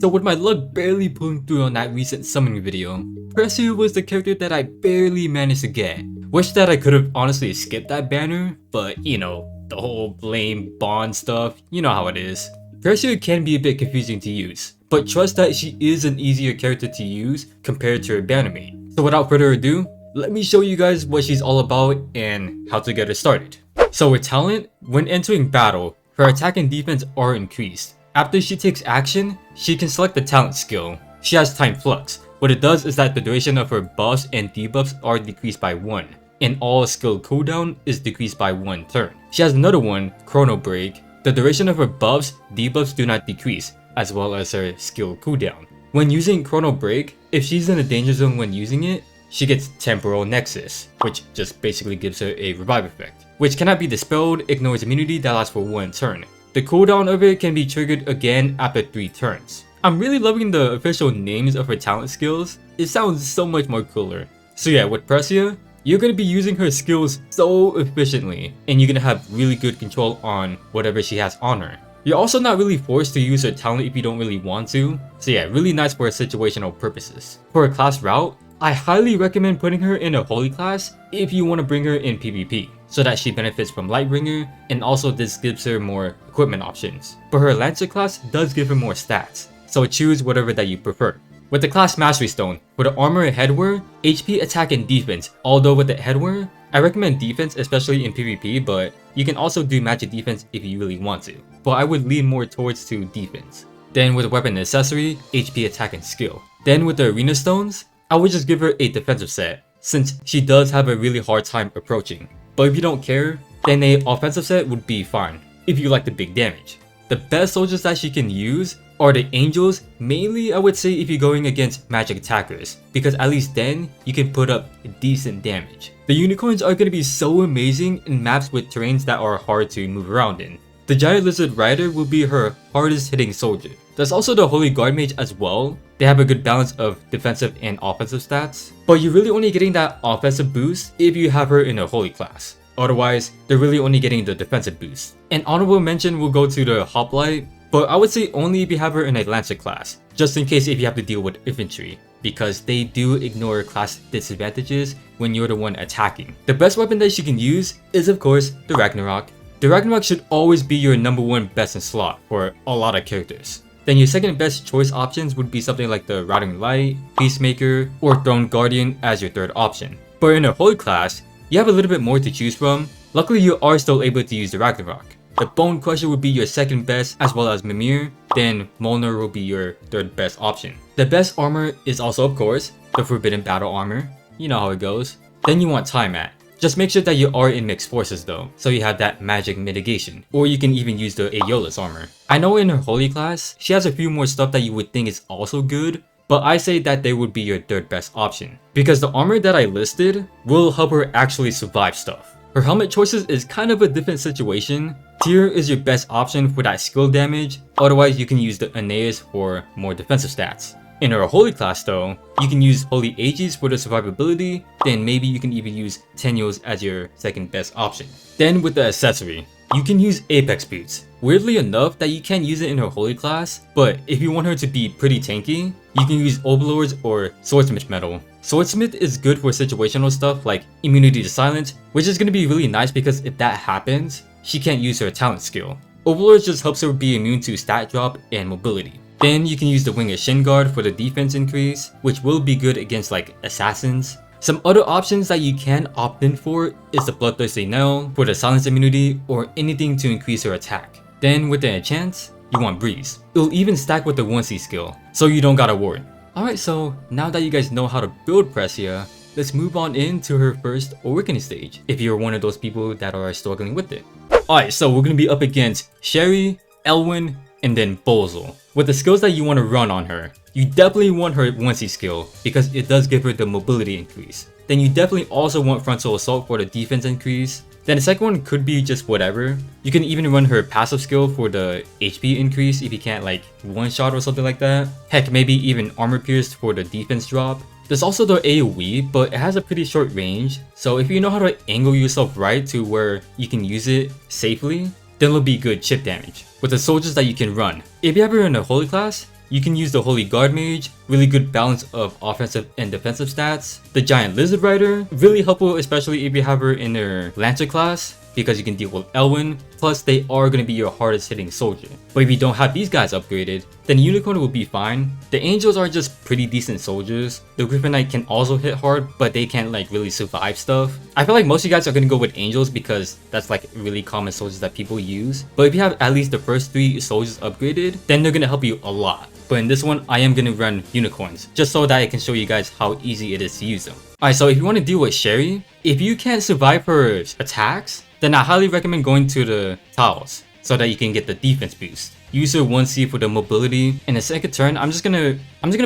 So with my luck barely pulling through on that recent summoning video, Precia was the character that I barely managed to get. Wish that I could have honestly skipped that banner, but you know, the whole lame bond stuff, you know how it is. Precia can be a bit confusing to use, but trust that she is an easier character to use compared to her banner mate. So without further ado, let me show you guys what she's all about and how to get her started. So with talent, when entering battle, her attack and defense are increased. After she takes action, she can select the talent skill. She has Time Flux. What it does is that the duration of her buffs and debuffs are decreased by 1, and all skill cooldown is decreased by 1 turn. She has another one, Chrono Break. The duration of her buffs, debuffs do not decrease, as well as her skill cooldown. When using Chrono Break, if she's in a danger zone when using it, she gets Temporal Nexus, which just basically gives her a revive effect, which cannot be dispelled, ignores immunity that lasts for 1 turn. The cooldown of it can be triggered again after 3 turns. I'm really loving the official names of her talent skills. It sounds so much more cooler. So yeah, with Precia, you're going to be using her skills so efficiently, and you're going to have really good control on whatever she has on her. You're also not really forced to use her talent if you don't really want to. So yeah, really nice for situational purposes. For a class route, I highly recommend putting her in a holy class if you want to bring her in PvP, so that she benefits from Lightbringer, and also this gives her more equipment options. But her Lancer class does give her more stats, so choose whatever that you prefer. With the class Mastery Stone, for the armor and headwear, HP, attack, and defense, although with the headwear, I recommend defense especially in PvP, but you can also do magic defense if you really want to. But I would lean more towards to defense. Then with the weapon and accessory, HP, attack, and skill. Then with the Arena Stones, I would just give her a defensive set, since she does have a really hard time approaching. But if you don't care, then a offensive set would be fine, if you like the big damage. The best soldiers that she can use are the Angels, mainly I would say if you're going against magic attackers, because at least then you can put up decent damage. The Unicorns are going to be so amazing in maps with terrains that are hard to move around in. The Giant Lizard Rider will be her hardest hitting soldier. There's also the Holy Guard Mage as well. They have a good balance of defensive and offensive stats, but you're really only getting that offensive boost if you have her in a Holy class. Otherwise, they're really only getting the defensive boost. An honorable mention will go to the Hoplite, but I would say only if you have her in a Lancer class, just in case if you have to deal with infantry, because they do ignore class disadvantages when you're the one attacking. The best weapon that she can use is of course the Ragnarok. The Ragnarok should always be your number 1 best in slot for a lot of characters. Then your second best choice options would be something like the Routing Light, Peacemaker, or Throne Guardian as your third option. But in a Holy class, you have a little bit more to choose from. Luckily, you are still able to use the Ragnarok. The Bone Crusher would be your second best, as well as Mimir, then Molnar will be your third best option. The best armor is also of course, the Forbidden Battle Armor. You know how it goes. Then you want Time Mat. Just make sure that you are in mixed forces though, so you have that magic mitigation. Or you can even use the Aeolus armor. I know in her Holy class, she has a few more stuff that you would think is also good, but I say that they would be your third best option. Because the armor that I listed will help her actually survive stuff. Her helmet choices is kind of a different situation. Tyr is your best option for that skill damage, otherwise you can use the Aeneas for more defensive stats. In her Holy class though, you can use Holy Aegis for the survivability, then maybe you can even use Tenuos as your second best option. Then with the accessory, you can use Apex Boots. Weirdly enough that you can't use it in her Holy class, but if you want her to be pretty tanky, you can use Overlords or Swordsmith Metal. Swordsmith is good for situational stuff like Immunity to Silence, which is going to be really nice because if that happens, she can't use her talent skill. Overlords just helps her be immune to stat drop and mobility. Then you can use the Wing of Shin Guard for the defense increase, which will be good against like assassins. Some other options that you can opt in for is the Bloodthirsty Nail for the silence immunity or anything to increase her attack. Then with the enchants, you want Breeze. It'll even stack with the 1C skill, so you don't gotta worry. Alright, so now that you guys know how to build Precia, let's move on into her first Awakening stage, if you're one of those people that are struggling with it. Alright, so we're gonna be up against Sherry, Elwyn, and then Bolzel. With the skills that you want to run on her, you definitely want her 1C skill because it does give her the mobility increase. Then you definitely also want Frontal Assault for the defense increase. Then the second one could be just whatever. You can even run her passive skill for the HP increase if you can't like one shot or something like that. Heck, maybe even Armor Pierce for the defense drop. There's also the AoE, but it has a pretty short range, so if you know how to angle yourself right to where you can use it safely, then it'll be good chip damage. With the soldiers that you can run, if you have her in a holy class, you can use the Holy Guard Mage, really good balance of offensive and defensive stats. The Giant Lizard Rider, really helpful especially if you have her in her Lancer class, because you can deal with Elwyn, plus they are going to be your hardest hitting soldier. But if you don't have these guys upgraded, then Unicorn will be fine. The Angels are just pretty decent soldiers. The Griffin Knight can also hit hard, but they can't like really survive stuff. I feel like most of you guys are going to go with Angels because that's like really common soldiers that people use. But if you have at least the first 3 soldiers upgraded, then they're going to help you a lot. But in this one, I am going to run Unicorns, just so that I can show you guys how easy it is to use them. Alright, so if you want to deal with Sherry, if you can't survive her attacks, then I highly recommend going to the tiles so that you can get the defense boost. Use her 1C for the mobility. In the second turn, I'm just gonna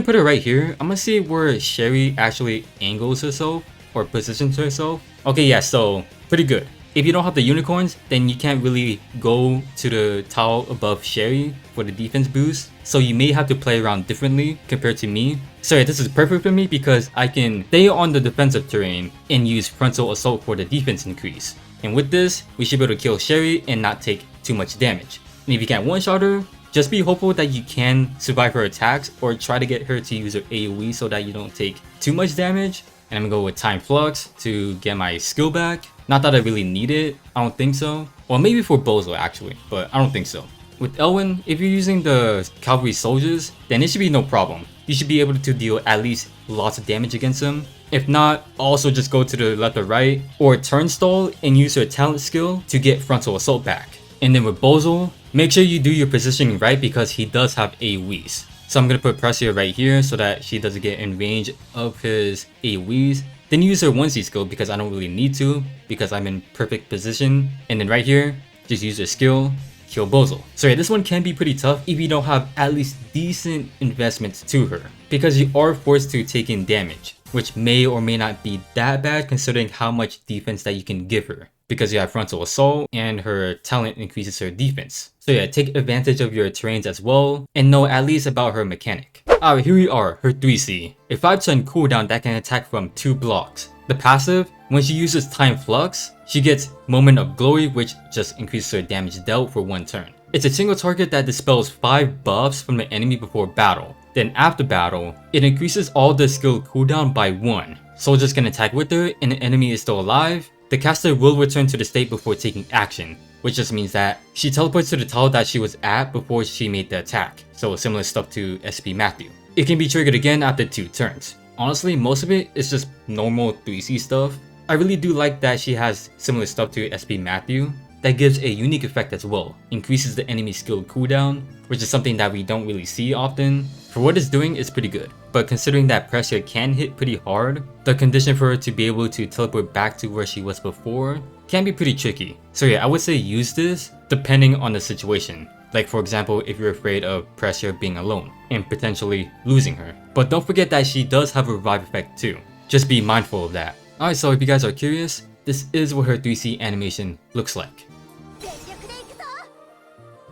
put her right here. I'm gonna see where Sherry actually angles herself or positions herself. Okay, yeah, so pretty good. If you don't have the unicorns, then you can't really go to the tile above Sherry for the defense boost. So you may have to play around differently compared to me. So yeah, this is perfect for me because I can stay on the defensive terrain and use frontal assault for the defense increase. And with this, we should be able to kill Sherry and not take too much damage. And if you can't one-shot her, just be hopeful that you can survive her attacks or try to get her to use her AoE so that you don't take too much damage. And I'm gonna go with Time Flux to get my skill back. Not that I really need it, I don't think so. Well, maybe for Bozo actually, but I don't think so. With Elwyn, if you're using the cavalry soldiers, then it should be no problem. You should be able to deal at least lots of damage against them. If not, also just go to the left or right, or turnstile and use your talent skill to get frontal assault back. And then with Bozo, make sure you do your positioning right because he does have AoEs. So I'm gonna put Precia right here so that she doesn't get in range of his AoEs. Then use her 1C skill because I don't really need to because I'm in perfect position. And then right here, just use her skill, kill Bozo. So yeah, this one can be pretty tough if you don't have at least decent investments to her, because you are forced to take in damage, which may or may not be that bad considering how much defense that you can give her, because you have frontal assault and her talent increases her defense. So yeah, take advantage of your terrains as well and know at least about her mechanic. Alright, here we are, her 3C. A 5-turn cooldown that can attack from 2 blocks. The passive, when she uses Time Flux, she gets Moment of Glory, which just increases her damage dealt for 1 turn. It's a single target that dispels 5 buffs from the enemy before battle. Then after battle, it increases all the skill cooldown by 1. Soldiers can attack with her and the enemy is still alive. The caster will return to the state before taking action, which just means that she teleports to the tile that she was at before she made the attack. So similar stuff to SP Matthew. It can be triggered again after 2 turns. Honestly, most of it is just normal 3C stuff. I really do like that she has similar stuff to SP Matthew. That gives a unique effect as well. Increases the enemy skill cooldown, which is something that we don't really see often. For what it's doing, it's pretty good. But considering that Precia can hit pretty hard, the condition for her to be able to teleport back to where she was before can be pretty tricky. So yeah, I would say use this depending on the situation. Like for example, if you're afraid of Precia being alone and potentially losing her. But don't forget that she does have a revive effect too. Just be mindful of that. Alright, so if you guys are curious, this is what her 3C animation looks like.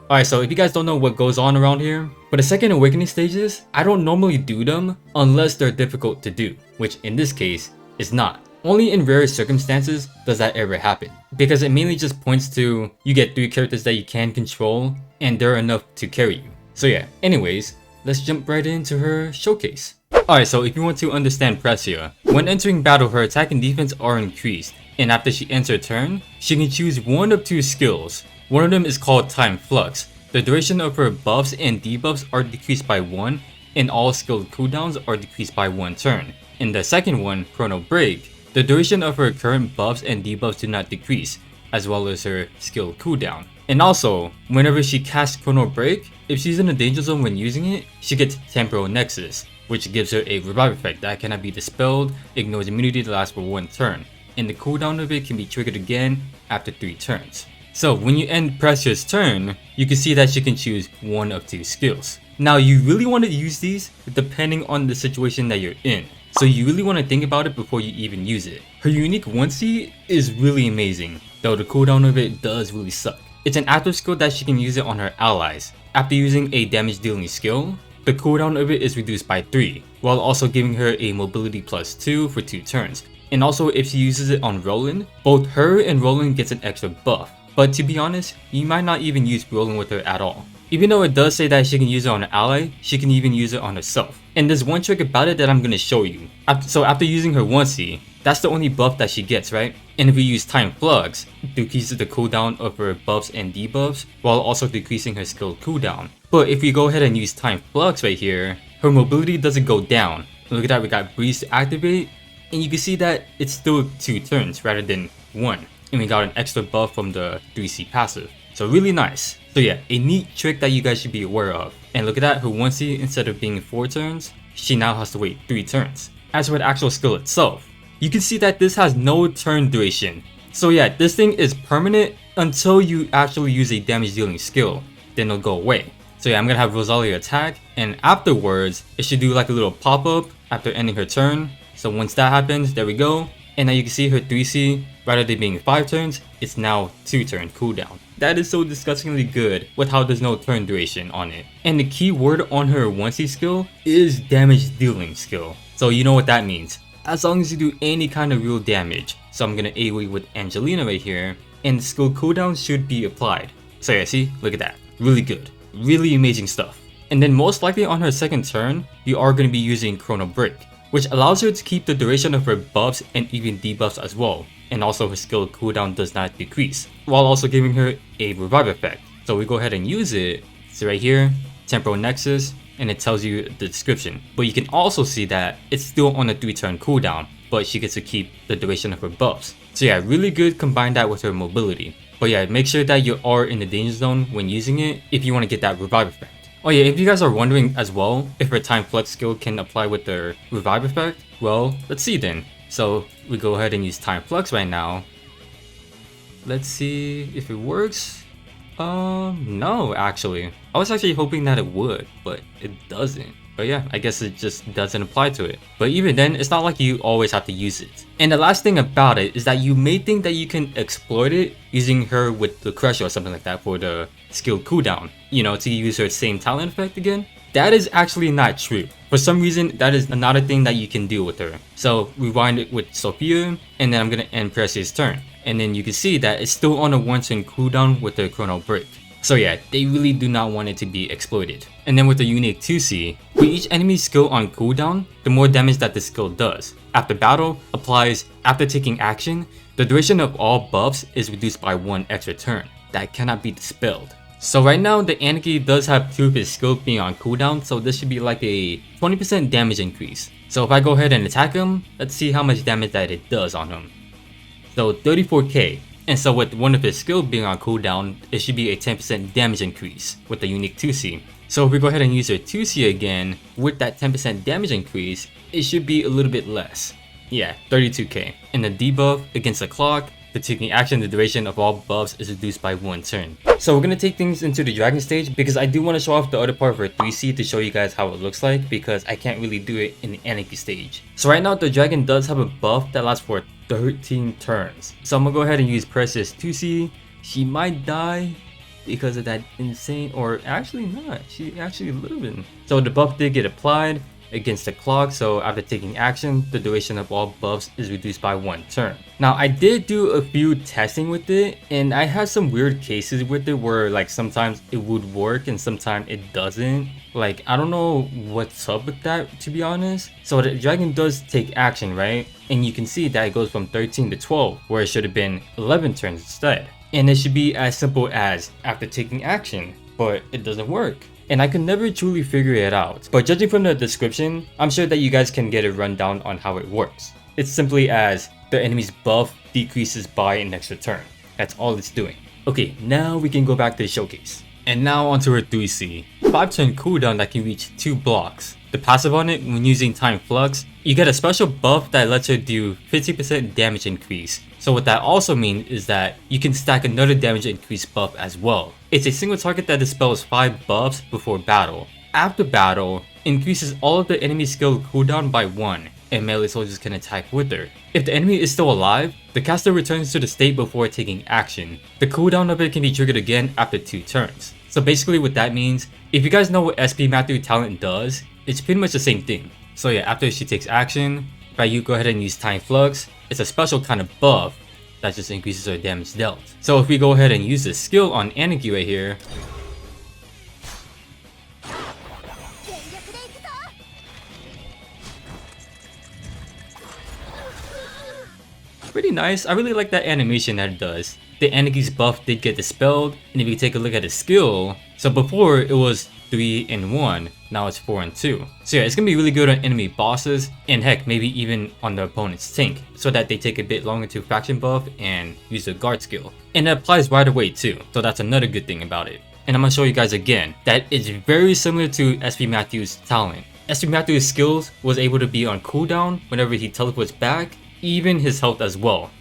Alright, so if you guys don't know what goes on around here, for the second awakening stages, I don't normally do them unless they're difficult to do, which in this case is not. Only in rare circumstances does that ever happen, because it mainly just points to you get 3 characters that you can control and they're enough to carry you. So yeah, anyways, let's jump right into her showcase. Alright, so if you want to understand Precia, when entering battle her attack and defense are increased, and after she ends her turn, she can choose one of 2 skills. One of them is called Time Flux. The duration of her buffs and debuffs are decreased by 1, and all skill cooldowns are decreased by 1 turn. In the second one, Chrono Break, the duration of her current buffs and debuffs do not decrease, as well as her skill cooldown. And also, whenever she casts Chrono Break, if she's in a danger zone when using it, she gets Temporal Nexus, which gives her a revive effect that cannot be dispelled, ignores immunity that lasts for 1 turn, and the cooldown of it can be triggered again after 3 turns. So when you end Precia's turn, you can see that she can choose one of 2 skills. Now you really want to use these depending on the situation that you're in. So you really want to think about it before you even use it. Her unique 1C is really amazing, though the cooldown of it does really suck. It's an active skill that she can use it on her allies. After using a damage dealing skill, the cooldown of it is reduced by 3, while also giving her a mobility plus 2 for 2 turns. And also if she uses it on Roland, both her and Roland gets an extra buff. But to be honest, you might not even use Roland with her at all. Even though it does say that she can use it on an ally, she can even use it on herself. And there's one trick about it that I'm gonna show you. So after using her 1C, that's the only buff that she gets, right? And if we use Time Flux, it decreases the cooldown of her buffs and debuffs, while also decreasing her skill cooldown. But if we go ahead and use Time Flux right here, her mobility doesn't go down. Look at that, we got Breeze to activate, and you can see that it's still 2 turns rather than 1. And we got an extra buff from the 3C passive. So really nice. So yeah, a neat trick that you guys should be aware of. And look at that, her 1C, instead of being 4 turns, she now has to wait 3 turns. As for the actual skill itself, you can see that this has no turn duration. So yeah, this thing is permanent until you actually use a damage dealing skill, then it'll go away. So yeah, I'm gonna have Rosalia attack, and afterwards, it should do like a little pop-up after ending her turn. So once that happens, there we go. And now you can see her 3C, rather than being 5 turns, it's now 2 turn cooldown. That is so disgustingly good with how there's no turn duration on it. And the key word on her 1C skill is damage dealing skill. So you know what that means. As long as you do any kind of real damage. So I'm gonna AoE with Angelina right here, and the skill cooldown should be applied. So yeah, see, look at that. Really good. Really amazing stuff. And then most likely on her second turn, you are gonna be using Chrono Break, which allows her to keep the duration of her buffs and even debuffs as well. And also her skill cooldown does not decrease, while also giving her a revive effect. So we go ahead and use it. So right here, Temporal Nexus, and it tells you the description. But you can also see that it's still on a 3 turn cooldown, but she gets to keep the duration of her buffs. So yeah, really good, combine that with her mobility. But yeah, make sure that you are in the danger zone when using it if you want to get that revive effect. Oh yeah, if you guys are wondering as well if her Time Flux skill can apply with the revive effect, well, let's see then. So we go ahead and use Time Flux right now. Let's see if it works. No, actually. I was actually hoping that it would, but it doesn't. But yeah, I guess it just doesn't apply to it. But even then, it's not like you always have to use it. And the last thing about it is that you may think that you can exploit it using her with the Crush or something like that for the skill cooldown, you know, to use her same talent effect again. That is actually not true. For some reason, that is not a thing that you can do with her. So rewind it with Sophia, and then I'm gonna end Precia's turn. And then you can see that it's still on a 1 turn cooldown with the Chrono Break. So yeah, they really do not want it to be exploited. And then with the unique 2C, for each enemy skill on cooldown, the more damage that the skill does. After battle, applies after taking action, the duration of all buffs is reduced by 1 extra turn. That cannot be dispelled. So right now, the Aniki does have 2 of his skills being on cooldown, so this should be like a 20% damage increase. So if I go ahead and attack him, let's see how much damage that it does on him. So 34k. And so with one of his skills being on cooldown, it should be a 10% damage increase with the unique 2C. So if we go ahead and use our 2C again, with that 10% damage increase, it should be a little bit less. Yeah, 32k. And the debuff against the clock, the taking action, the duration of all buffs is reduced by 1 turn. So we're gonna take things into the dragon stage because I do want to show off the other part of our 3C to show you guys how it looks like because I can't really do it in the Aniki stage. So right now the dragon does have a buff that lasts for 13 turns. So I'm gonna go ahead and use Precia's 2C. She might die because of that insane, or actually not, she actually living. So the buff did get applied against the clock, so after taking action, the duration of all buffs is reduced by 1 turn. Now I did do a few testing with it, and I had some weird cases with it where like sometimes it would work and sometimes it doesn't. Like I don't know what's up with that, to be honest. So the dragon does take action, right? And you can see that it goes from 13 to 12, where it should have been 11 turns instead. And it should be as simple as after taking action, but it doesn't work. And I could never truly figure it out. But judging from the description, I'm sure that you guys can get a rundown on how it works. It's simply as the enemy's buff decreases by an extra turn. That's all it's doing. Okay, now we can go back to the showcase. And now onto her 3C. 5 turn cooldown that can reach 2 blocks. The passive on it, when using Time Flux, you get a special buff that lets her do 50% damage increase. So what that also means is that you can stack another damage increase buff as well. It's a single target that dispels 5 buffs before battle. After battle, increases all of the enemy skill cooldown by 1, and melee soldiers can attack with her. If the enemy is still alive, the caster returns to the state before taking action. The cooldown of it can be triggered again after 2 turns. So basically what that means, if you guys know what SP Matthew talent does, it's pretty much the same thing. So yeah, after she takes action, right, you go ahead and use Time Flux. It's a special kind of buff that just increases her damage dealt. So if we go ahead and use the skill on Aniki right here, pretty nice. I really like that animation that it does. The Aniki's buff did get dispelled, and if you take a look at his skill, so before it was 3 and 1, now it's 4 and 2. So yeah, it's gonna be really good on enemy bosses, and heck, maybe even on the opponent's tank, so that they take a bit longer to faction buff and use the guard skill. And it applies right away too, so that's another good thing about it. And I'm gonna show you guys again that it's very similar to SP Matthews' talent. SP Matthews' skills was able to be on cooldown whenever he teleports back, even his health as well.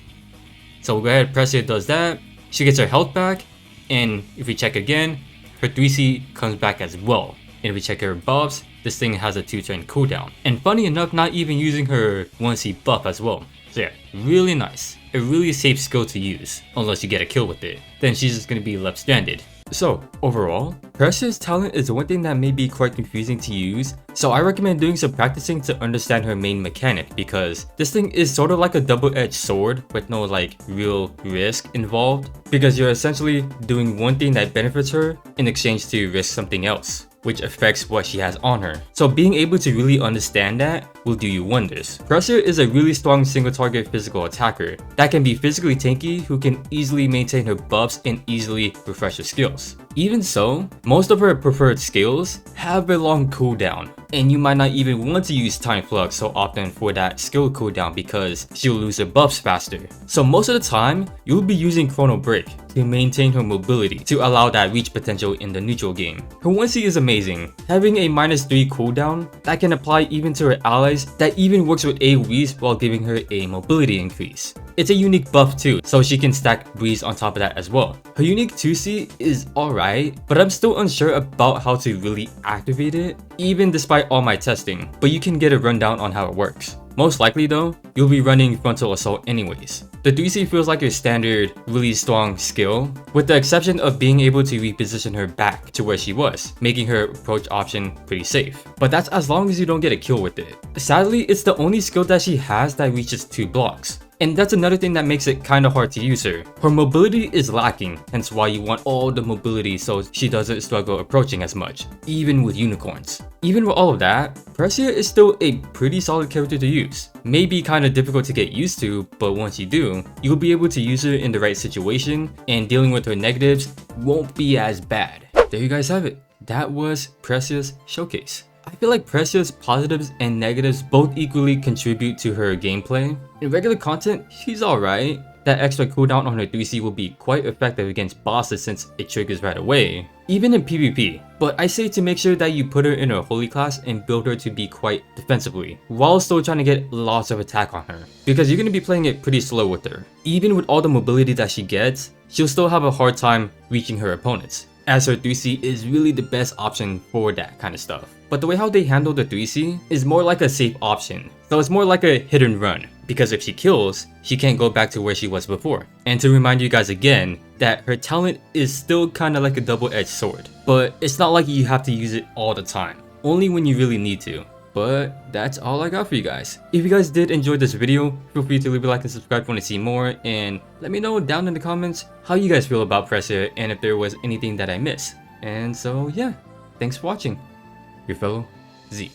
So we'll go ahead, Precia does that, she gets her health back, and if we check again, her 3C comes back as well. And if we check her buffs, this thing has a 2-turn cooldown. And funny enough, not even using her 1C buff as well. So yeah, really nice. A really safe skill to use, unless you get a kill with it. Then she's just gonna be left stranded. So overall, Precia's talent is one thing that may be quite confusing to use, so I recommend doing some practicing to understand her main mechanic, because this thing is sort of like a double-edged sword with no like real risk involved, because you're essentially doing one thing that benefits her in exchange to risk something else, which affects what she has on her. So being able to really understand that will do you wonders. Precia is a really strong single target physical attacker that can be physically tanky, who can easily maintain her buffs and easily refresh her skills. Even so, most of her preferred skills have a long cooldown, and you might not even want to use Time Flux so often for that skill cooldown because she'll lose her buffs faster. So most of the time, you'll be using Chrono Break to maintain her mobility to allow that reach potential in the neutral game. Her 1C is amazing, having a -3 cooldown that can apply even to her allies that even works with AoEs while giving her a mobility increase. It's a unique buff too, so she can stack Breeze on top of that as well. Her unique 2C is alright, but I'm still unsure about how to really activate it, even despite all my testing, but you can get a rundown on how it works. Most likely though, you'll be running Frontal Assault anyways. The 3C feels like your standard, really strong skill, with the exception of being able to reposition her back to where she was, making her approach option pretty safe. But that's as long as you don't get a kill with it. Sadly, it's the only skill that she has that reaches 2 blocks. And that's another thing that makes it kinda hard to use her. Her mobility is lacking, hence why you want all the mobility so she doesn't struggle approaching as much, even with unicorns. Even with all of that, Precia is still a pretty solid character to use. May be kinda difficult to get used to, but once you do, you'll be able to use her in the right situation, and dealing with her negatives won't be as bad. There you guys have it. That was Precia's showcase. I feel like Precia's positives and negatives both equally contribute to her gameplay. In regular content, she's alright. That extra cooldown on her 3C will be quite effective against bosses since it triggers right away, even in PvP. But I say to make sure that you put her in her holy class and build her to be quite defensively, while still trying to get lots of attack on her, because you're going to be playing it pretty slow with her. Even with all the mobility that she gets, she'll still have a hard time reaching her opponents, as her 3C is really the best option for that kind of stuff. But the way how they handle the 3C is more like a safe option, so it's more like a hit and run, because if she kills, she can't go back to where she was before. And to remind you guys again, that her talent is still kinda like a double-edged sword, but it's not like you have to use it all the time, only when you really need to. But that's all I got for you guys. If you guys did enjoy this video, feel free to leave a like and subscribe if you want to see more, and let me know down in the comments how you guys feel about Precia and if there was anything that I missed. And so yeah, thanks for watching. Your fellow Z.